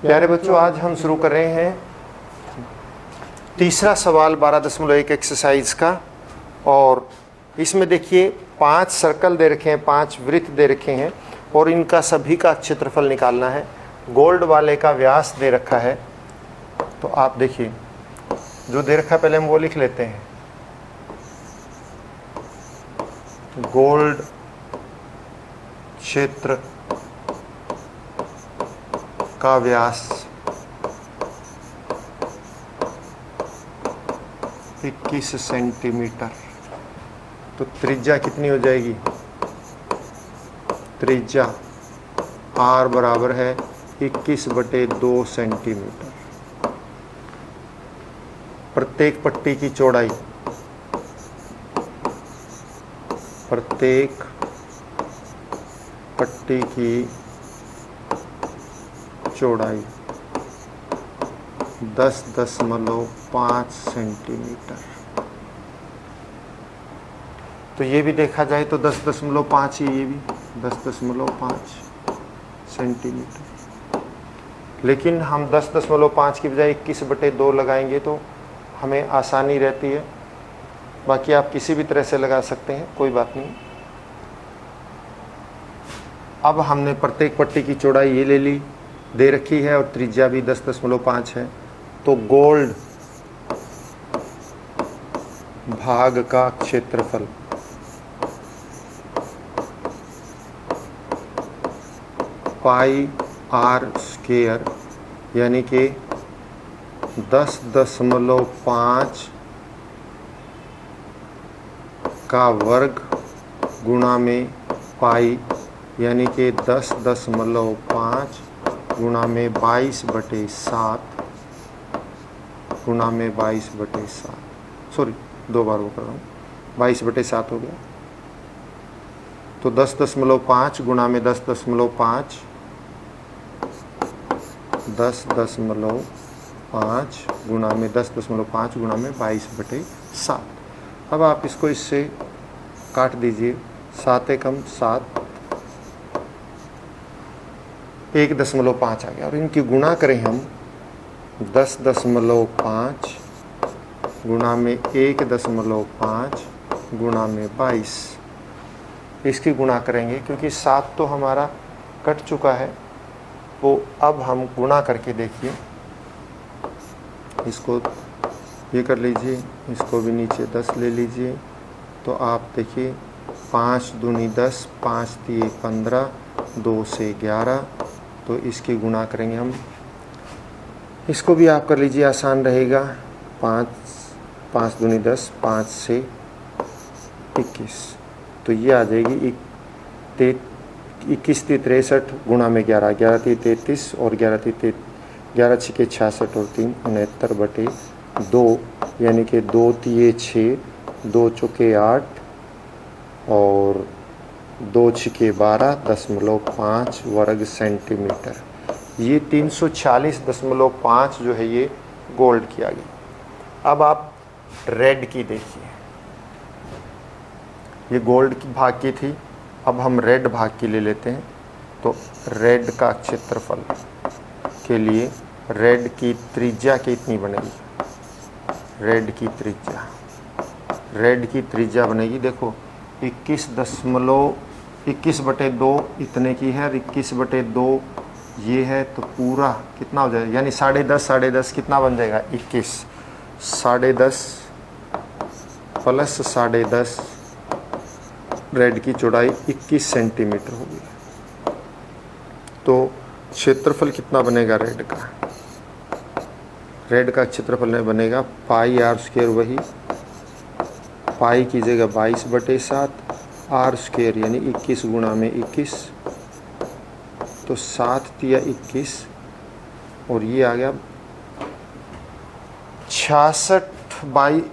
प्यारे बच्चों, आज हम शुरू कर रहे हैं तीसरा सवाल 12.1 एक्सरसाइज का। और इसमें देखिए 5 सर्कल दे रखे हैं, 5 वृत्त दे रखे हैं और इनका सभी का क्षेत्रफल निकालना है। गोल्ड वाले का व्यास दे रखा है, तो आप देखिए जो दे रखा है पहले हम वो लिख लेते हैं। गोल्ड क्षेत्र का व्यास 21 सेंटीमीटर। तो त्रिज्या कितनी हो जाएगी? त्रिज्या R बराबर है 21/2 सेंटीमीटर। प्रत्येक पट्टी की चौड़ाई, प्रत्येक पट्टी की चौड़ाई 10.5 सेंटीमीटर। तो ये भी देखा जाए तो 10.5 ही, ये भी 10.5 सेंटीमीटर। लेकिन हम 10.5 की बजाय 21/2 लगाएंगे तो हमें आसानी रहती है। बाकी आप किसी भी तरह से लगा सकते हैं, कोई बात नहीं। अब हमने प्रत्येक पट्टी की चौड़ाई ये ले ली, दे रखी है, और त्रिज्या भी 10.5 है। तो गोल्ड भाग का क्षेत्रफल पाई R स्क्वायर यानी कि 10.5 का वर्ग गुणा में पाई यानी कि 10.5 गुणा में 22/7 गुणा में 22/7, सॉरी 2 बार वो कर रहा हूँ, 22/7 हो गया। तो 10.5 गुणा में 10.5 10.5 गुणा में 10.5 गुणा में 22/7। अब आप इसको इससे काट दीजिए, 7 एकम 7, 1.5 आ गया। और इनकी गुणा करें हम 10.5 गुणा में 1.5 गुणा में 22, इसकी गुणा करेंगे क्योंकि 7 तो हमारा कट चुका है। वो अब हम गुणा करके देखिए, इसको ये कर लीजिए, इसको भी नीचे 10 ले लीजिए। तो आप देखिए 5 दूनी 10, 5 3 15, 2 से 11। तो इसकी गुणा करेंगे हम, इसको भी आप कर लीजिए, आसान रहेगा। 5 दूनी 10, 5 से 21। तो ये आ जाएगी 21 × 63 गुणा में 11, 11 × 33 और 11 × 66 और 3 69/2 यानी कि 2 × 6, 2 × 8 और 2 × 12.5 वर्ग सेंटीमीटर। ये 340.5 जो है ये गोल्ड की आ गई। अब आप रेड की देखिए, ये गोल्ड की भाग की थी, अब हम रेड भाग की ले लेते हैं। तो रेड का क्षेत्रफल के लिए रेड की त्रिज्या कितनी बनेगी? रेड की त्रिज्या बनेगी, देखो 21/2 इतने की है, और 21/2 ये है। तो पूरा कितना हो जाएगा, यानी 10.5 कितना बन जाएगा? 21। 10.5 प्लस 10.5, रेड की चौड़ाई 21 सेंटीमीटर होगी। तो क्षेत्रफल कितना बनेगा रेड का? रेड का क्षेत्रफल बनेगा पाई R स्क्वायर, वही पाई की जगह 22/7, R स्क्वायर यानी 21 गुणा में 21। तो 7 × 21 और ये आ गया 66,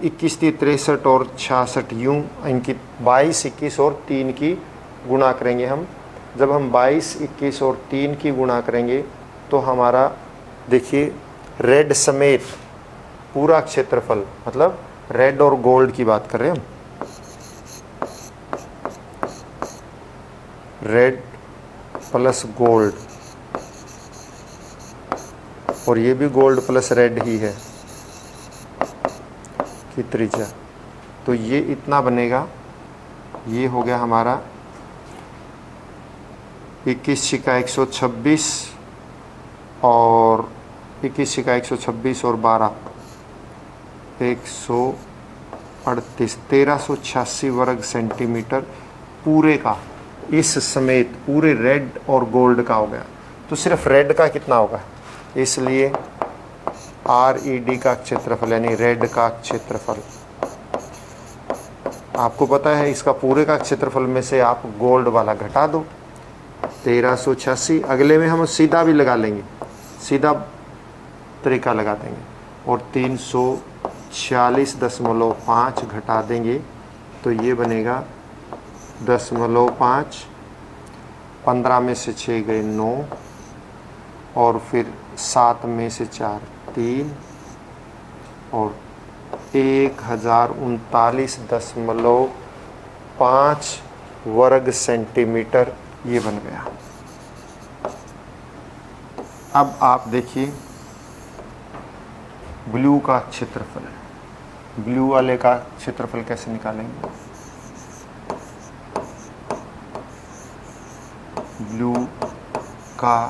21 × 63 और 66, यूँ इनकी 22, 21 और 3 की गुणा करेंगे हम। जब हम 22, 21 और 3 की गुणा करेंगे तो हमारा देखिए रेड समेत पूरा क्षेत्रफल, मतलब रेड और गोल्ड की बात कर रहे हैं हम, रेड प्लस गोल्ड और ये भी गोल्ड प्लस रेड ही है कि त्रिज्या। तो ये इतना बनेगा। ये हो गया हमारा 21 छिका 126 और 21 छिका 126 और 12 138 1386 वर्ग सेंटीमीटर पूरे का, इस समेत पूरे रेड और गोल्ड का हो गया। तो सिर्फ रेड का कितना होगा, इसलिए RED का क्षेत्रफल यानी रेड का क्षेत्रफल, आपको पता है इसका पूरे का क्षेत्रफल में से आप गोल्ड वाला घटा दो 1386। अगले में हम सीधा भी लगा लेंगे, सीधा तरीका लगा देंगे और 346.5 घटा देंगे तो ये बनेगा 0.5, 15 में से 6 गए 9 और फिर 7 में से 4 3 और 1039.5 वर्ग सेंटीमीटर ये बन गया। अब आप देखिए ब्लू का क्षेत्रफल, ब्लू वाले का क्षेत्रफल कैसे निकालेंगे। ब्लू का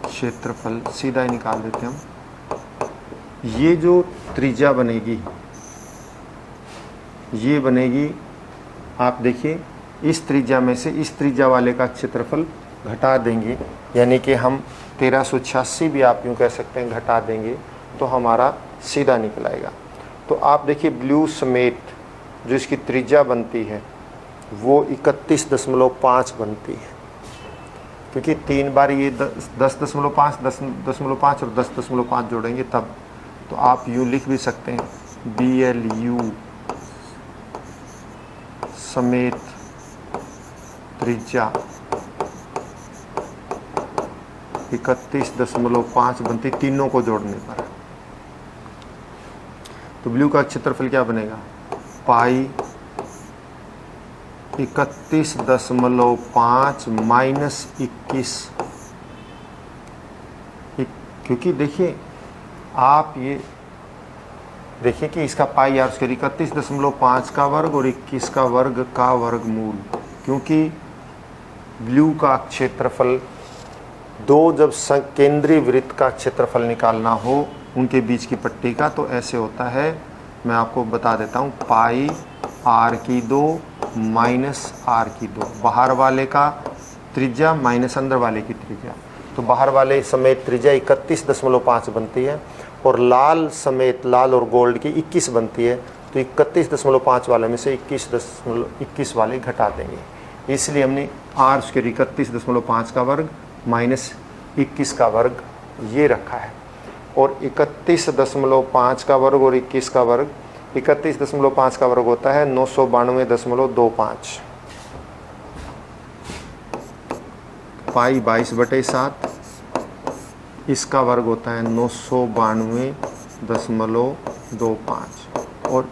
क्षेत्रफल सीधा ही निकाल देते हम। ये जो त्रिज्या बनेगी ये बनेगी, आप देखिए इस त्रिज्या में से इस त्रिज्या वाले का क्षेत्रफल घटा देंगे, यानी कि हम 1386 भी आप यूँ कह सकते हैं घटा देंगे तो हमारा सीधा निकल आएगा। तो आप देखिए ब्लू समेत जो इसकी त्रिज्या बनती है वो 31.5 बनती है, क्योंकि 3 बार ये 10.5 10.5 और 10.5 जोड़ेंगे तब। तो आप यूँ लिख भी सकते हैं BLU समेत त्रिज्या 31.5 बनती तीनों को जोड़ने पर। तो ब्लू का क्षेत्रफल क्या बनेगा, पाई 31.5 माइनस 21, क्योंकि देखिए आप ये देखिए कि इसका पाई आर स्क्वायर 31.5 का वर्ग और 21 का वर्गमूल, क्योंकि ब्लू का क्षेत्रफल दो जब केंद्रीय वृत्त का क्षेत्रफल निकालना हो उनके बीच की पट्टी का तो ऐसे होता है। मैं आपको बता देता हूँ, पाई r2 माइनस r2, बाहर वाले का त्रिज्या माइनस अंदर वाले की त्रिज्या। तो बाहर वाले समेत त्रिज्या 31.5 बनती है और लाल समेत लाल और गोल्ड की 21 बनती है। तो 31.5 वाले में से 21 वाले घटा देंगे, इसलिए हमने r स्क्वायर 31.5 का वर्ग माइनस 21 का वर्ग ये रखा है। और 31.5 का वर्ग और 21 का वर्ग, 31.5 का वर्ग होता है 992.25, पाई 22/7, इसका वर्ग होता है 992.25 और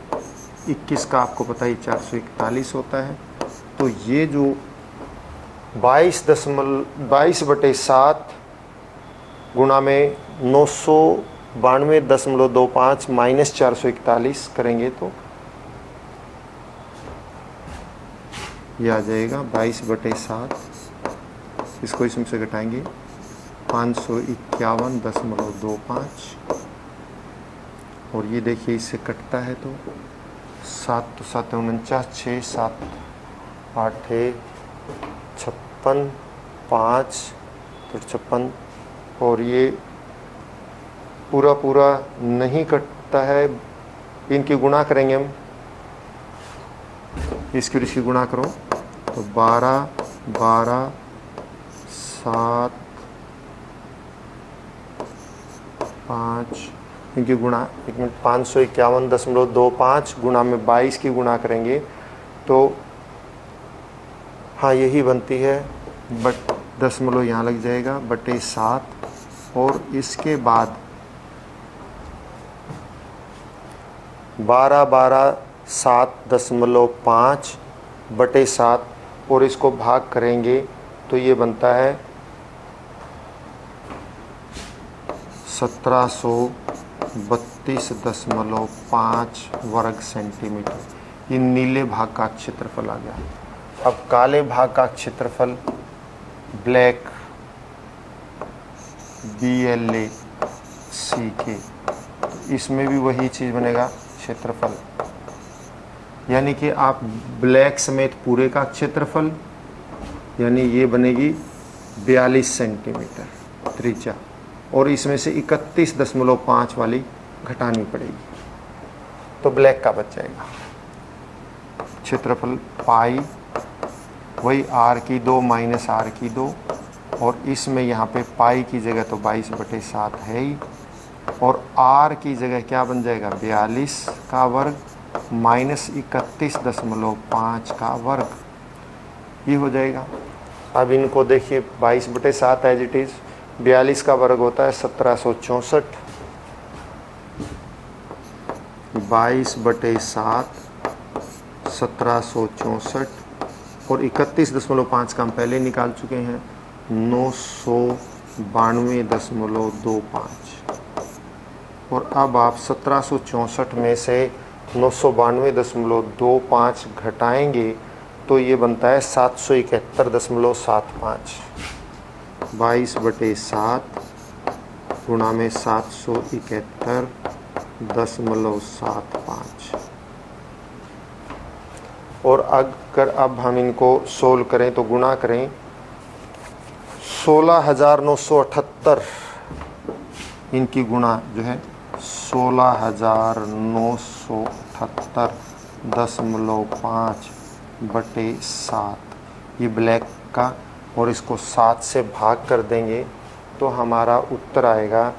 21 का आपको पता ही 441 होता है। तो ये जो 22/7 गुणा में 992.25 माइनस 441 करेंगे तो ये आ जाएगा 22/7। इसको इसमें से घटाएंगे 551.25 और ये देखिए इससे कटता है तो 7 तो 7 49, 6 7 8 56 5 तो 56 और ये पूरा नहीं कटता है। इनकी गुणा करेंगे हम, इसकी इसकी गुणा करो तो 12 12 7 5, इनकी गुणा 551.25 गुणा में 22 की गुणा करेंगे तो हाँ यही बनती है, बट दशमलव यहाँ लग जाएगा बटे 7 और इसके बाद 7.5 बटे 7 और इसको भाग करेंगे तो ये बनता है 1732.5 वर्ग सेंटीमीटर। ये नीले भाग का क्षेत्रफल आ गया। अब काले भाग का क्षेत्रफल ब्लैक BLACK, तो इसमें भी वही चीज़ बनेगा क्षेत्रफल, यानी कि आप ब्लैक समेत पूरे का क्षेत्रफल, यानी ये बनेगी 42 सेंटीमीटर त्रिज्या, और इसमें से 31.5 वाली घटानी पड़ेगी, तो ब्लैक का बच जाएगा। क्षेत्रफल पाई वही r² माइनस r², और इसमें यहाँ पे पाई की जगह तो 22/7 है ही, और r की जगह क्या बन जाएगा 42 का वर्ग माइनस 31.5 का वर्ग, ये हो जाएगा। अब इनको देखिए 22/7 एज इट इज़, 42 का वर्ग होता है 1764, 22/7 1764, और 31.5 का हम पहले निकाल चुके हैं 992.25, और अब आप 1764 में से 992.25 घटाएंगे तो ये बनता है 771.75। 22/7 गुणा में 771.75, और अगर अब हम इनको सोल्व करें तो गुणा करें, 16,978 इनकी गुणा जो है 16,978.5/7, ये ब्लैक का, और इसको 7 से भाग कर देंगे तो हमारा उत्तर आएगा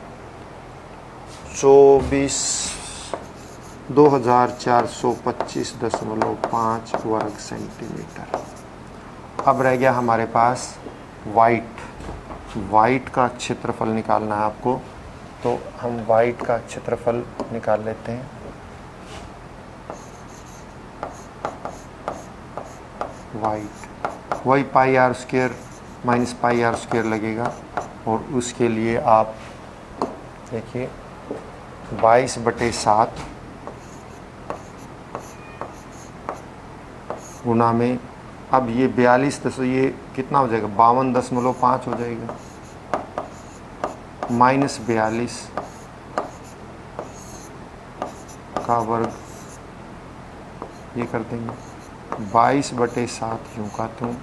2425.5 वर्ग सेंटीमीटर। अब रह गया हमारे पास वाइट का क्षेत्रफल निकालना है आपको, तो हम वाइट का क्षेत्रफल निकाल लेते हैं। वाइट वही πr² माइनस πr² लगेगा, और उसके लिए आप देखिए 22/7 गुना में, अब ये 42, तो ये कितना हो जाएगा 52.5 हो जाएगा, माइनस 42 का वर्ग, ये कर देंगे 22/7 यूँ का त्यों।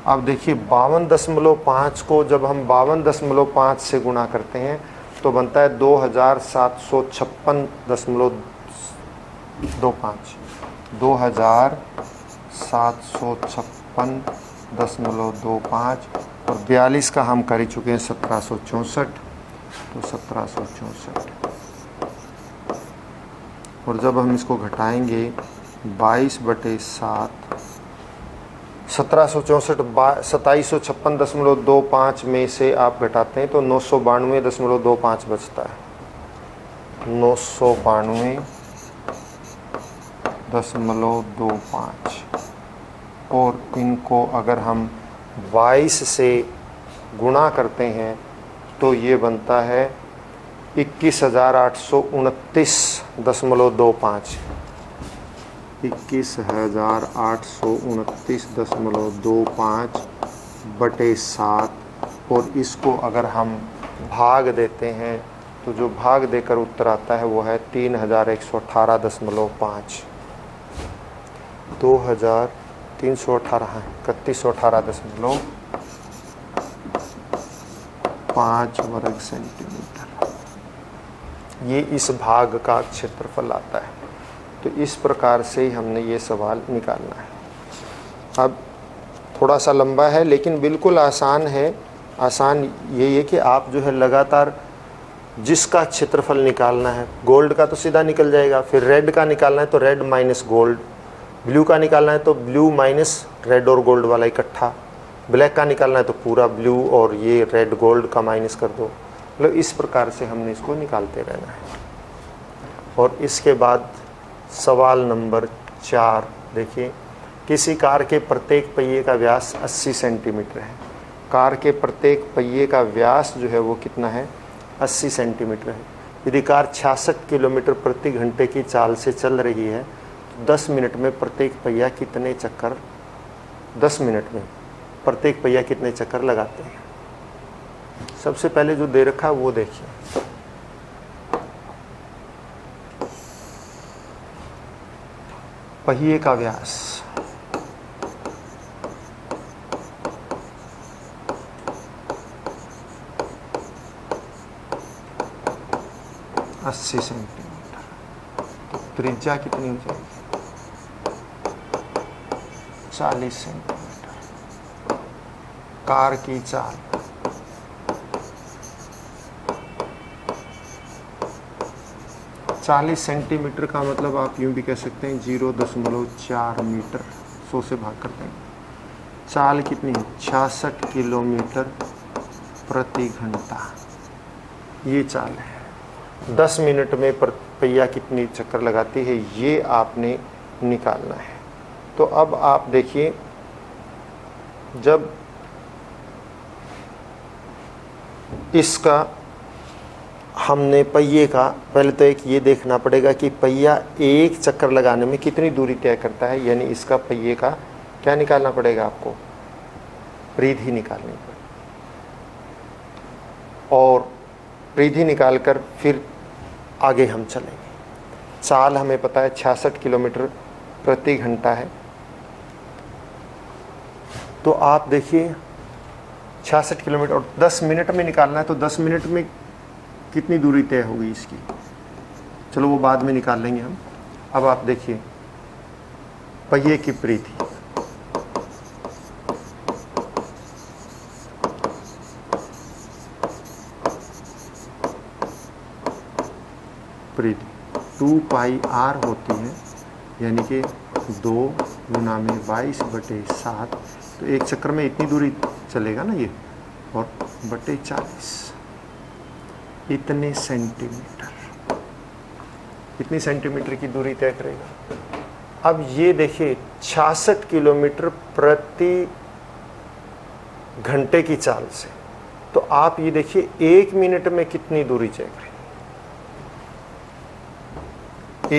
अब देखिए 52.5 को जब हम 52.5 से गुणा करते हैं तो बनता है 2756.25, 2756.25, और 42 का हम कर ही चुके हैं 1764, तो 1764, और जब हम इसको घटाएंगे 22/7, 1764 2756.25 में से आप घटाते हैं तो 992.25 बचता है, 992.25, और इनको अगर हम 22 से गुणा करते हैं तो ये बनता है 21,829.25, 21,829.25/7, और इसको अगर हम भाग देते हैं तो जो भाग देकर उत्तर आता है वो है 3,118.5, 2318 है 3118.5 वर्ग सेंटीमीटर, ये इस भाग का क्षेत्रफल आता है। तो इस प्रकार से ही हमने ये सवाल निकालना है। अब थोड़ा सा लंबा है लेकिन बिल्कुल आसान है। आसान ये है कि आप जो है लगातार जिसका क्षेत्रफल निकालना है, गोल्ड का तो सीधा निकल जाएगा, फिर रेड का निकालना है तो रेड माइनस गोल्ड, ब्लू का निकालना है तो ब्लू माइनस रेड और गोल्ड वाला इकट्ठा, ब्लैक का निकालना है तो पूरा ब्लू और ये रेड गोल्ड का माइनस कर दो। मतलब इस प्रकार से हमने इसको निकालते रहना है। और इसके बाद सवाल नंबर 4 देखिए, किसी कार के प्रत्येक पहिए का व्यास 80 सेंटीमीटर है। कार के प्रत्येक पहिए का व्यास जो है वो कितना है 80 सेंटीमीटर है। यदि कार 66 किलोमीटर प्रति घंटे की चाल से चल रही है तो 10 मिनट में प्रत्येक पहिया कितने चक्कर 10 मिनट में प्रत्येक पहिया कितने चक्कर लगाते हैं? सबसे पहले जो दे रखा है वो देखिए। पहिए का व्यास 80 सेंटीमीटर, तो त्रिज्या कितनी हो जाएगी? 40 सेंटीमीटर। कार की चाल 40 सेंटीमीटर का मतलब आप यूं भी कह सकते हैं 0.4 मीटर। 100 से भाग कर देंगे। चाल कितनी है? 66 किलोमीटर प्रति घंटा, ये चाल है। 10 मिनट में पहिया कितनी चक्कर लगाती है, ये आपने निकालना है। तो अब आप देखिए, जब इसका हमने पहिए का पहले तो एक ये देखना पड़ेगा कि पहिया एक चक्कर लगाने में कितनी दूरी तय करता है, यानी इसका पहिए का क्या निकालना पड़ेगा आपको? परिधि निकालनी पड़ेगी। और परिधि निकालकर फिर आगे हम चलेंगे। चाल हमें पता है 66 किलोमीटर प्रति घंटा है। तो आप देखिए 66 किलोमीटर और 10 मिनट में निकालना है, तो 10 मिनट में कितनी दूरी तय होगी इसकी? चलो वो बाद में निकाल लेंगे हम। अब आप देखिए पहिए की परिधि, परिधि 2πr होती है, यानी कि 2 गुना में 22/7, तो एक चक्कर में इतनी दूरी चलेगा ना ये, और बटे 40, इतने सेंटीमीटर, इतनी सेंटीमीटर की दूरी तय करेगा। अब ये देखिए 66 किलोमीटर प्रति घंटे की चाल से, तो आप ये देखिए 1 मिनट में कितनी दूरी तय करेगी।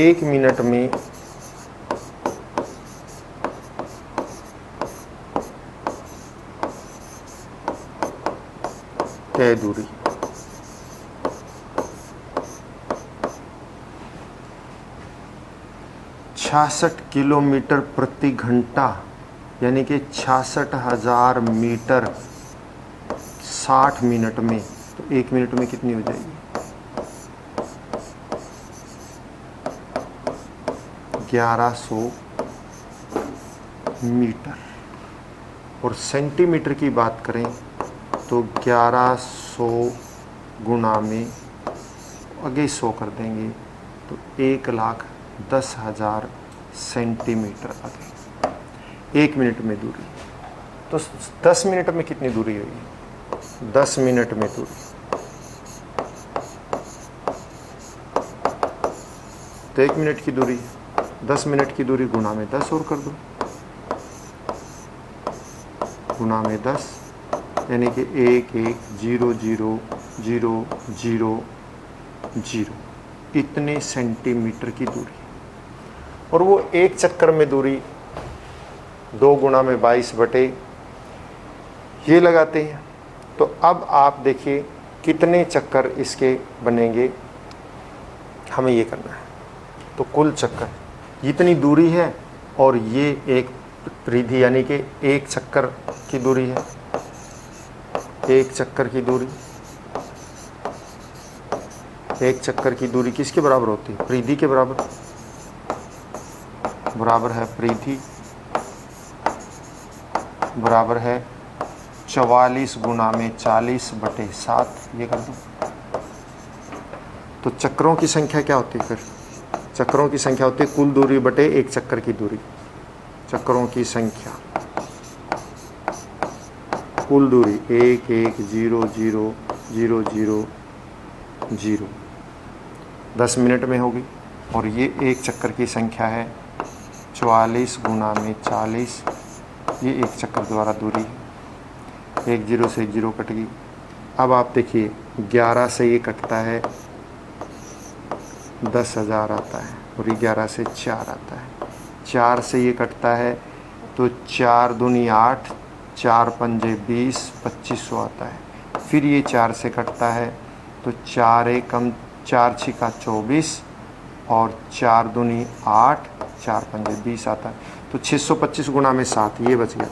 1 मिनट में तय दूरी 66 किलोमीटर प्रति घंटा, यानी कि 66,000 मीटर 60 मिनट में, तो 1 मिनट में कितनी हो जाएगी? 1100 मीटर। और सेंटीमीटर की बात करें तो 1100 गुना में आगे 100 कर देंगे तो 1,10,000 सेंटीमीटर आगे 1 मिनट में दूरी। तो 10 मिनट में कितनी दूरी होगी? 10 मिनट में दूरी, तो 1 मिनट की दूरी, 10 मिनट की दूरी गुना में 10 और कर दो, गुना में 10, यानी कि 11,00,000 इतने सेंटीमीटर की दूरी। और वो एक चक्कर में दूरी 2 गुना में 22 बटे ये लगाते हैं। तो अब आप देखिए कितने चक्कर इसके बनेंगे, हमें ये करना है। तो कुल चक्कर इतनी दूरी है, और ये एक परिधि यानी कि एक चक्कर की दूरी है। एक चक्कर की दूरी, एक चक्कर की दूरी किसके बराबर होती है? परिधि के बराबर। बराबर है परिधि बराबर है 44 गुना में 40/7, ये कर दो। तो चक्रों की संख्या क्या होती है? फिर चक्रों की संख्या होती है कुल दूरी बटे एक चक्कर की दूरी। चक्रों की संख्या कुल दूरी 11,00,000 10 मिनट में होगी। और ये एक चक्कर की संख्या है 44 गुना में 40, ये एक चक्कर द्वारा दूरी है। 1 0 से 1 0 कट गई। अब आप देखिए 11 से ये कटता है 10,000 आता है, और ये 11 से 4 आता है। 4 से ये कटता है तो 4 दूनी 8, 4 पंजे 20, 2500 आता है। फिर ये 4 से कटता है तो 4 एकम 4 छिका 24, और 4 दूनी 8, 4 पंजे 20 आता है। तो 625 गुना में 7 ये बच गया,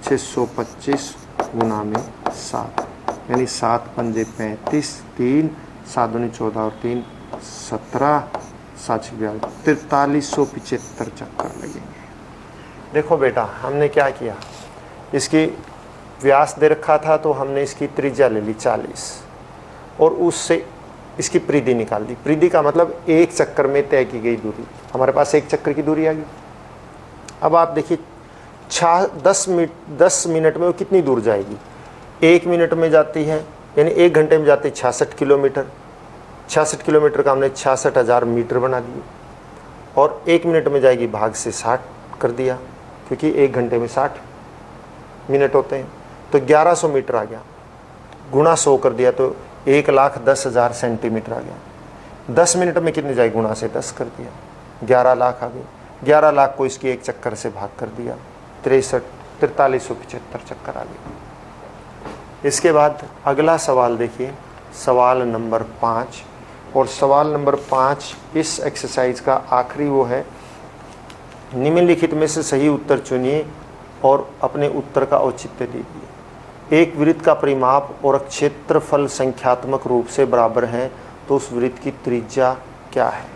625 गुना में 7, यानी 7 पंजे 35, 3 7 दूनी 14 और 3 17, 7 4375 चक्कर लगेंगे। देखो बेटा, हमने क्या किया, इसकी व्यास दे रखा था तो हमने इसकी त्रिज्या ले ली 40, और उससे इसकी परिधि निकाल दी। परिधि का मतलब एक चक्कर में तय की गई दूरी। हमारे पास एक चक्कर की दूरी आ गई। अब आप देखिए 10 मिनट में वो कितनी दूर जाएगी। 1 मिनट में जाती है, यानी 1 घंटे में जाती है 66 किलोमीटर। 66 किलोमीटर का हमने 66,000 मीटर बना दिए, और 1 मिनट में जाएगी भाग से 60 कर दिया, क्योंकि 1 घंटे में 60 मिनट होते हैं। तो 1100 मीटर आ गया, गुणा 100 कर दिया तो 1,10,000 सेंटीमीटर आ गया। 10 मिनट में कितनी जाएगी, गुणा से 10 कर दिया, 11 लाख आ गई। 11 लाख को इसकी एक चक्कर से भाग कर दिया, 4375 चक्कर आ गई। इसके बाद अगला सवाल देखिए, सवाल नंबर 5। और सवाल नंबर 5 इस एक्सरसाइज का आखिरी वो है, निम्नलिखित में से सही उत्तर चुनिए और अपने उत्तर का औचित्य दीजिए। एक वृत्त का परिमाप और क्षेत्रफल संख्यात्मक रूप से बराबर हैं, तो उस वृत्त की त्रिज्या क्या है।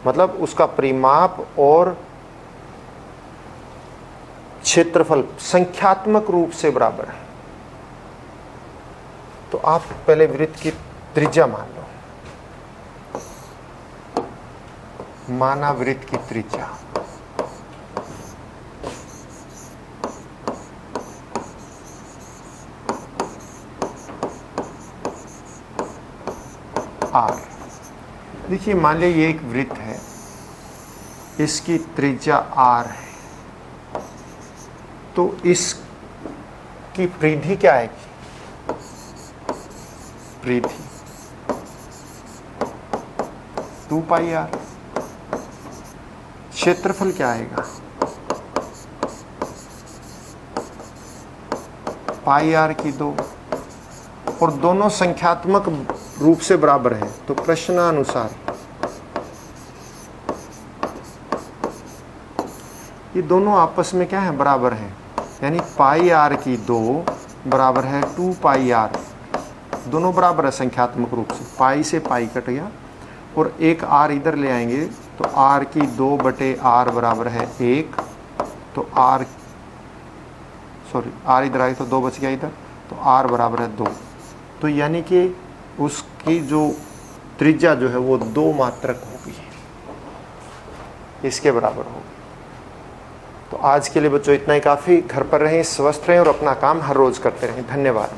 मतलब उसका परिमाप और क्षेत्रफल संख्यात्मक रूप से बराबर है। तो आप पहले वृत्त की त्रिज्या मान लो। माना वृत्त की त्रिज्या R। देखिए, मान लीजिए ये एक वृत्त है, इसकी त्रिज्या R है, तो इसकी परिधि क्या आएगी, परिधि 2 पाई R। क्षेत्रफल क्या आएगा, पाई R की 2, और दोनों संख्यात्मक रूप से बराबर है। तो प्रश्नानुसार ये दोनों आपस में क्या है, बराबर है, यानी पाई R की 2 बराबर है 2 पाई R। दोनों बराबर है संख्यात्मक रूप से, पाई से पाई कट गया, और एक R इधर ले आएंगे तो R की 2/R बराबर है 1। तो R इधर आए तो 2 बच गया इधर, तो R बराबर है 2। तो यानी कि उसकी जो त्रिज्या जो है वो 2 मात्रक होगी, इसके बराबर होगी। तो आज के लिए बच्चों इतना ही काफ़ी। घर पर रहें, स्वस्थ रहें और अपना काम हर रोज़ करते रहें। धन्यवाद।